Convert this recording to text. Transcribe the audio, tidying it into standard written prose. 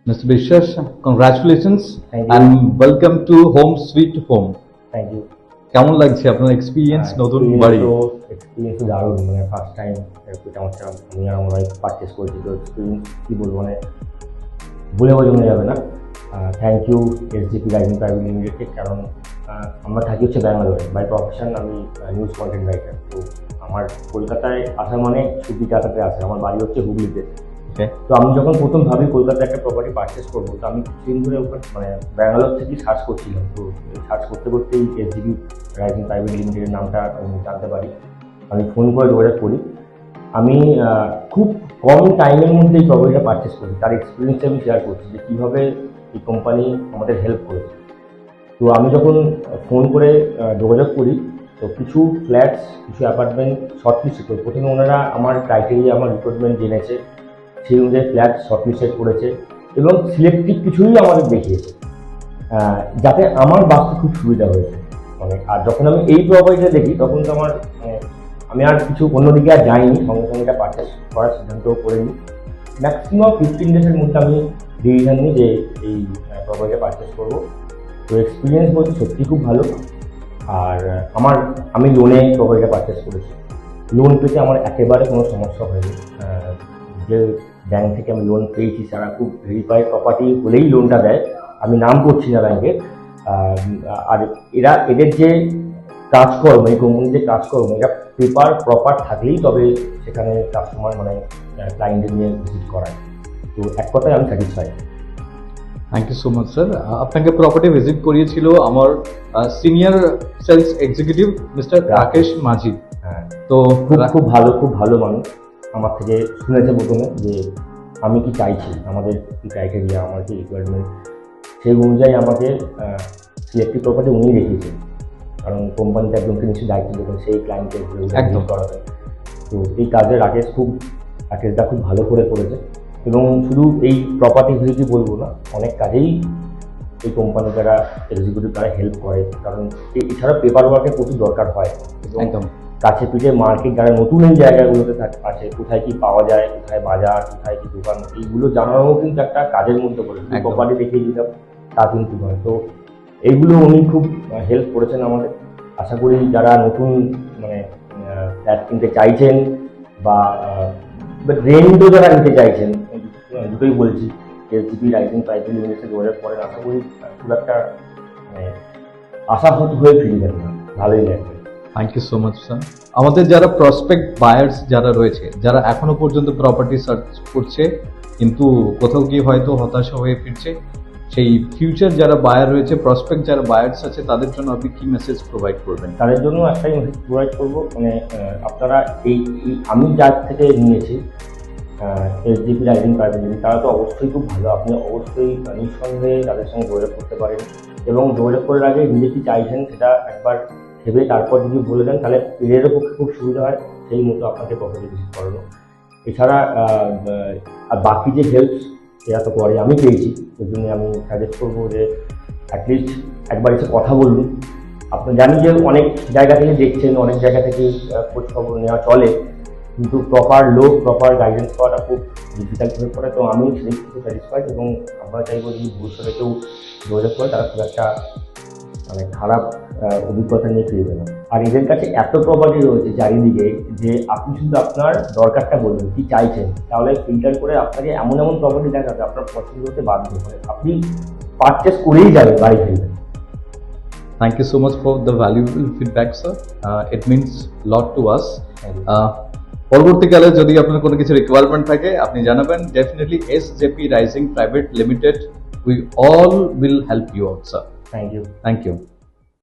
Mr. Bishas, congratulations Thank you. and welcome to Home Sweet Home. Thank you. কেমন লাগছে আপনার experience নতুন বাড়ি? এক্সপিরিয়েন্স দারুণ, মানে ফার্স্ট টাইম আমি আর আমার ওয়াইফ পারচেস করেছি, তো এক্সপিরিয়েন্স কী বলবো, মানে বলে বোঝানো যাবে না। Thank you SGP rising private লিমিটেডকে, কারণ আমরা থাকি হচ্ছে ব্যাঙ্গালোরে, বাই প্রফেশন আমি নিউজ কন্টেন্ট রাইটার। তো আমার কলকাতায় আসা মানে ছুটি কাটাতে আসে, আমার বাড়ি হচ্ছে হুগলিতে। তো আমি যখন প্রথম ভাবি কলকাতায় একটা প্রপার্টি পারচেস করবো, তো আমি কিছুদিন ধরে মানে ব্যাঙ্গালোর থেকে সার্চ করছিলাম। তো সার্চ করতে করতেই এসজিপি রাইজিং প্রাইভেট লিমিটেডের নামটা আমি জানতে পারি। আমি ফোন করে যোগাযোগ করি। আমি খুব কম টাইমের মধ্যে এই প্রপার্টিটা পারচেস করি, তার এক্সপিরিয়েন্সটা আমি শেয়ার করছি যে কীভাবে এই কোম্পানি আমাদের হেল্প করেছে। তো আমি যখন ফোন করে যোগাযোগ করি, তো কিছু ফ্ল্যাটস, কিছু অ্যাপার্টমেন্ট শর্টলিস্ট করি। প্রথমে ওনারা আমার ক্রাইটেরিয়া, আমার রিক্রুটমেন্ট জেনেছে, সেই অনুযায়ী ফ্ল্যাট শর্টলিস্টেড করেছে এবং সিলেক্টিভ কিছুই আমাদের দেখিয়েছে, যাতে আমার বাঁচতে খুব সুবিধা হয়েছে। মানে আর যখন আমি এই প্রপার্টিটা দেখি, তখন তো আমার আমি আর কিছু অন্যদিকে আর যাইনি, সঙ্গে সঙ্গে এটা পারচেস করার সিদ্ধান্তও করে নিই। ম্যাক্সিমাম 15 ডেজের মধ্যে আমি ডিসিশন নিই যে এই প্রপার্টিটা পারচেস করবো। তো এক্সপিরিয়েন্স বলতে সত্যি খুব ভালো। আর আমি লোনে প্রপার্টিটা পারচেস করেছি। লোন পেতে আমার একেবারে কোনো সমস্যা হয়নি। যে ব্যাংক থেকে আমি লোন পেয়েছি, তারা খুব ভেরিফাইড প্রপার্টি হলেই লোনটা দেয়। আমি নাম করছি না ব্যাংকের। আর এদের যে কাজকর্ম, এই কোম্পানির যে কাজকর্ম, এটা পেপার প্রপার থাকলেই তবে সেখানে কাস্টমার মানে ক্লায়েন্টের নিয়ে ভিজিট করায়। তো এক কথায় আমি satisfied. Thank you so much sir. আপনাকে প্রপার্টি ভিজিট করিয়েছিল আমার senior sales executive mister Rakesh Majhi. হ্যাঁ, তো খুব ভালো মানুষ। আমার থেকে শুনেছে প্রথমে যে আমি কি চাইছি, আমাদের কি ক্রাইটেরিয়া, আমার কি রিকোয়ারমেন্ট, সেই অনুযায়ী আমাকে সিলেক্টিভ প্রপার্টি উনি রেখেছেন। কারণ কোম্পানিতে একজনকে নিশ্চয়ই দায়িত্ব দেবেন সেই ক্লায়েন্টের একদম করাবে। তো এই কাজে রাকেশদা খুব ভালো করে করেছে। এবং শুধু এই প্রপার্টি ভিজিটই বলবো না, অনেক কাজেই এই কোম্পানি যারা এক্সিকিউটিভ তারা হেল্প করে, কারণ এছাড়া পেপার ওয়ার্কের প্রচুর দরকার হয়। একদম কাছে পিঠে মার্কেট, যারা নতুন এই জায়গাগুলোতে আছে, কোথায় কি পাওয়া যায়, কোথায় বাজার, কোথায় কি দোকান, এইগুলো জানানো কিন্তু একটা কাজের মধ্যে পড়ে। প্রপার্টি দেখিয়ে দিলাম তা কিন্তু নয়। তো এইগুলো উনি খুব হেল্প করেছেন আমাদের। আশা করি যারা নতুন মানে ফ্ল্যাট কিনতে চাইছেন বা রেন্টও যারা নিতে চাইছেন, দুটোই বলছি, এসজিপি রাইজিং প্রাইভেট লিমিটেডে যোগাযোগ করেন। আশা করি খুব একটা মানে আশাহত হয়ে ফিরবেন না, ভালোই লাগবে। Thank you so much sir. আমাদের যারা প্রসপেক্ট বায়ার্স যারা রয়েছে, যারা এখনো পর্যন্ত প্রপার্টি সার্চ করছে কিন্তু কোথাও গিয়ে হয়তো হতাশা হয়ে ফিরছে, সেই ফিউচার যারা বায়ার রয়েছে, প্রসপেক্ট যারা বায়ার্স আছে, তাদের জন্য আপনি কি মেসেজ প্রোভাইড করবেন? তাদের জন্য একটাই মেসেজ প্রোভাইড করবো, মানে আপনারা আমি যার থেকে নিয়েছি এসজিপি রাইজিং প্রাইভেট লিমিটেড, তারা তো অবশ্যই খুব ভালো। আপনি অবশ্যই নিঃসন্দেহে তাদের সঙ্গে যোগাযোগ করতে পারেন এবং যোগাযোগ করার আগে নিজে কি চাইছেন সেটা একবার ভেবে তারপর যদি বলে দেন, তাহলে এদেরও পক্ষে খুব সুবিধা হয় সেই মতো আপনাকে প্রপার্টি ভিজিট করানো। এছাড়া আর বাকি যে হেল্প সেটা তো পরে আমি পেয়েছি, ওই জন্য আমি সাজেস্ট করবো যে অ্যাটলিস্ট একবার এসে কথা বলুন। আপনি জানি যে অনেক জায়গা থেকে দেখছেন, অনেক জায়গা থেকে খোঁজ খবর নেওয়া চলে, কিন্তু প্রপার প্রপার গাইডেন্স পাওয়াটা খুব ডিফিকাল্ট হয়ে পড়ে। তো আমি সেই থেকে স্যাটিসফাইড এবং আমরা চাইবো যদি ভবিষ্যতে কেউ যোগাযোগ করে তারা খুব একটা মানে খারাপ অভিজ্ঞতা নিয়ে ফিরবে না। আর এদের কাছে এত প্রপার্টি রয়েছে চারিদিকে যে আপনি শুধু আপনার দরকারটা বলবেন, কি চাইছেন, তাহলে ফিল্টার করে আপনাকে এমন প্রপার্টি দেখাবে আপনার পছন্দ হতে বাধ্য হবে, আপনি পারচেস করেই যাবেন, বাড়ি ফিরবেন। Thank you so much for the valuable feedback, sir. It means lot to us. পরবর্তীকালে যদি আপনার কোনো কিছু রিকোয়ারমেন্ট থাকে আপনি জানাবেন। Definitely SJP rising private limited, we all will help you out, sir. Thank you. Thank you.